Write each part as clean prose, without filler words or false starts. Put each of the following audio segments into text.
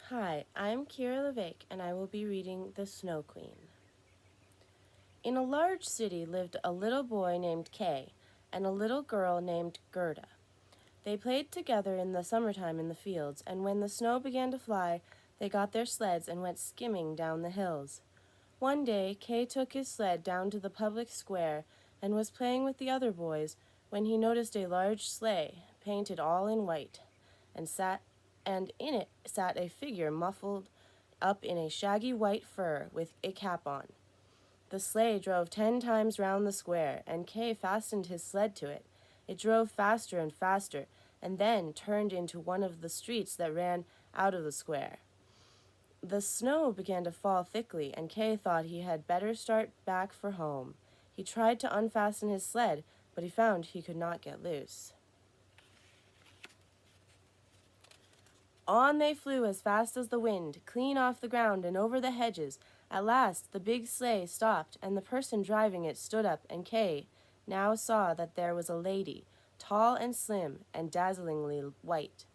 Hi, I'm Kira Levesque, and I will be reading The Snow Queen. In a large city lived a little boy named Kay and a little girl named Gerda. They played together in the summertime in the fields, and when the snow began to fly, they got their sleds and went skimming down the hills. One day, Kay took his sled down to the public square and was playing with the other boys when he noticed a large sleigh, painted all in white, and in it sat a figure muffled up in a shaggy white fur with a cap on. The sleigh drove 10 times round the square, and Kay fastened his sled to it. It drove faster and faster, and then turned into one of the streets that ran out of the square. The snow began to fall thickly, and Kay thought he had better start back for home. He tried to unfasten his sled, but he found he could not get loose. On they flew as fast as the wind, clean off the ground and over the hedges. At last the big sleigh stopped, and the person driving it stood up, and Kay now saw that there was a lady, tall and slim and dazzlingly white.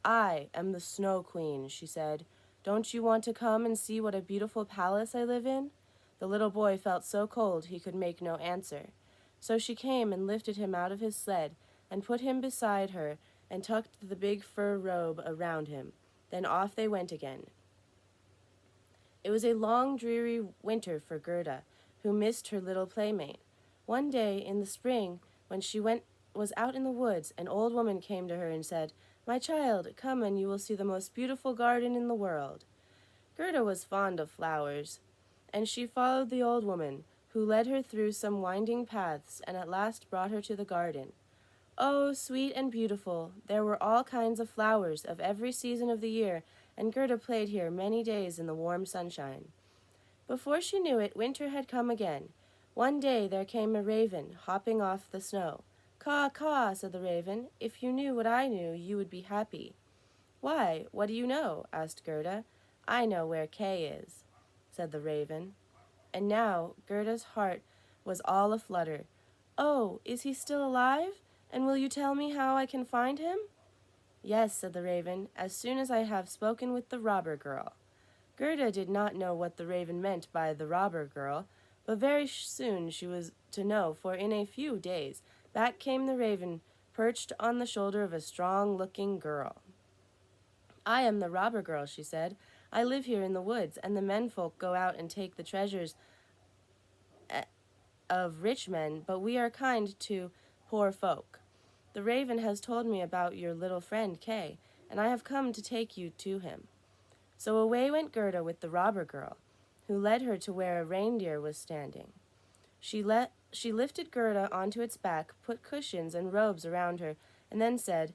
"I am the Snow Queen," she said. "Don't you want to come and see what a beautiful palace I live in?" The little boy felt so cold he could make no answer. So she came and lifted him out of his sled and put him beside her and tucked the big fur robe around him. Then off they went again. It was a long, dreary winter for Gerda, who missed her little playmate. One day in the spring, when she was out in the woods, an old woman came to her and said, "My child, come and you will see the most beautiful garden in the world." Gerda was fond of flowers, and she followed the old woman, who led her through some winding paths and at last brought her to the garden. Oh, sweet and beautiful! There were all kinds of flowers of every season of the year, and Gerda played here many days in the warm sunshine. Before she knew it, winter had come again. One day there came a raven, hopping off the snow. "Caw, caw," said the raven. "If you knew what I knew, you would be happy." "Why, what do you know?" asked Gerda. "I know where Kay is," said the raven. And now Gerda's heart was all aflutter. "Oh, is he still alive? And will you tell me how I can find him?" "Yes," said the raven, "as soon as I have spoken with the robber girl." Gerda did not know what the raven meant by the robber girl, but very soon she was to know, for in a few days back came the raven, perched on the shoulder of a strong-looking girl. "I am the robber girl," she said. "I live here in the woods, and the menfolk go out and take the treasures of rich men, but we are kind to poor folk. The raven has told me about your little friend Kay, and I have come to take you to him." So away went Gerda with the robber girl, who led her to where a reindeer was standing. She lifted Gerda onto its back, put cushions and robes around her, and then said,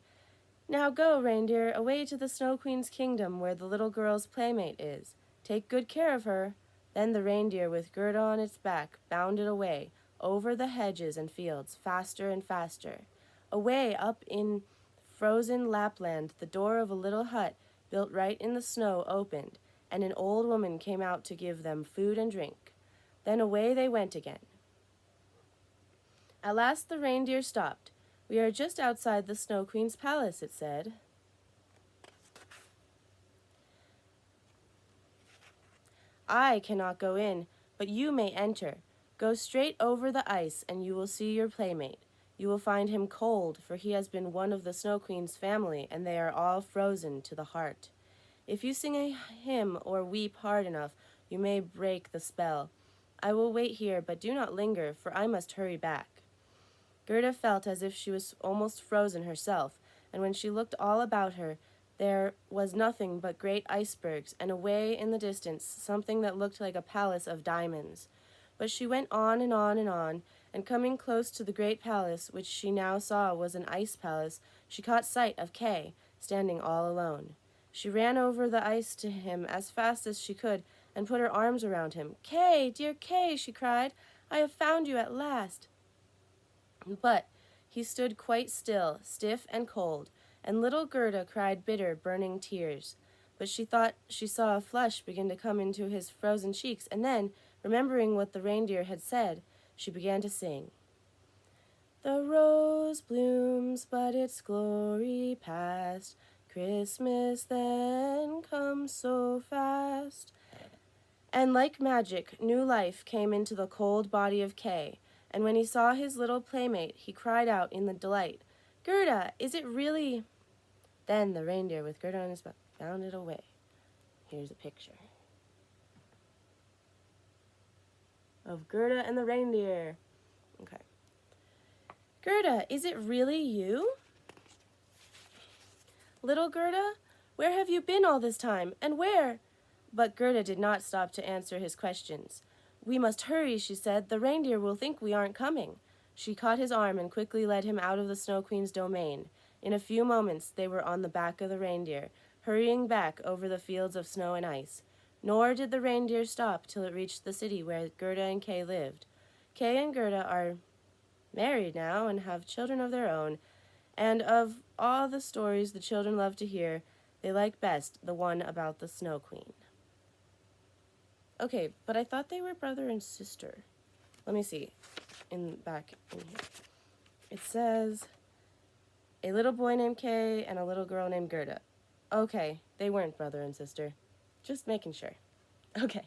"Now go, reindeer, away to the Snow Queen's kingdom where the little girl's playmate is. Take good care of her." Then the reindeer, with Gerda on its back, bounded away, over the hedges and fields, faster and faster. Away up in frozen Lapland, the door of a little hut built right in the snow opened, and an old woman came out to give them food and drink. Then away they went again. At last the reindeer stopped. "We are just outside the Snow Queen's palace," it said. "I cannot go in, but you may enter. Go straight over the ice, and you will see your playmate. You will find him cold, for he has been one of the Snow Queen's family, and they are all frozen to the heart. If you sing a hymn or weep hard enough, you may break the spell. I will wait here, but do not linger, for I must hurry back." Gerda felt as if she was almost frozen herself, and when she looked all about her, there was nothing but great icebergs, and away in the distance something that looked like a palace of diamonds. But she went on and on and on, and coming close to the great palace, which she now saw was an ice palace, she caught sight of Kay, standing all alone. She ran over the ice to him as fast as she could, and put her arms around him. "Kay, dear Kay," she cried, "I have found you at last." But he stood quite still, stiff and cold, and little Gerda cried bitter, burning tears. But she thought she saw a flush begin to come into his frozen cheeks, and then, remembering what the reindeer had said, she began to sing. "The rose blooms, but its glory past. Christmas then then come so fast. And like magic, new life came into the cold body of Kay, and when he saw his little playmate, he cried out in the delight, "Gerda, is it really—" Then the reindeer with Gerda on his back bounded away. Here's a picture of Gerda and the reindeer. Okay. "Gerda, is it really you? Little Gerda, where have you been all this time, and where—" But Gerda did not stop to answer his questions. "We must hurry," she said. "The reindeer will think we aren't coming." She caught his arm and quickly led him out of the Snow Queen's domain. In a few moments they were on the back of the reindeer, hurrying back over the fields of snow and ice. Nor did the reindeer stop till it reached the city where Gerda and Kay lived. Kay and Gerda are married now and have children of their own, and of all the stories the children love to hear, they like best the one about the Snow Queen. Okay, but I thought they were brother and sister. Let me see. Back in here. It says a little boy named Kay and a little girl named Gerda. Okay, they weren't brother and sister. Just making sure. Okay.